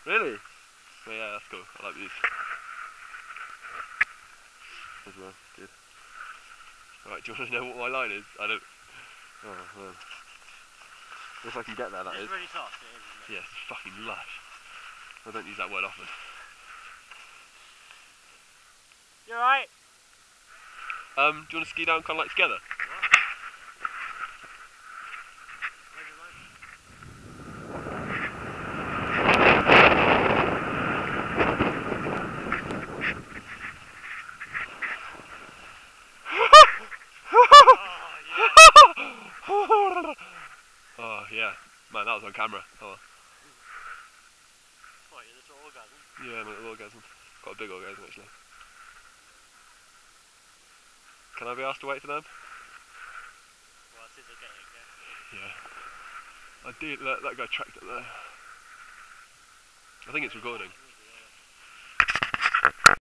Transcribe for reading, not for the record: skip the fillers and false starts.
Really? Oh, yeah, that's cool. I like these. As well, good. Alright, do you want to know what my line is? I don't... Oh, man. If I can get there, that is. It's really soft, it is, isn't it? Yeah, it's fucking lush. I don't use that word often. You alright? Do you want to ski down kind of like together? Oh yeah, man, that was on camera. Oh. What, your little orgasm? Yeah, my little orgasm. Quite a big orgasm actually. Can I be asked to wait for them? Well, since they're getting it, Yeah. I did. That guy tracked it there. I think it's recording.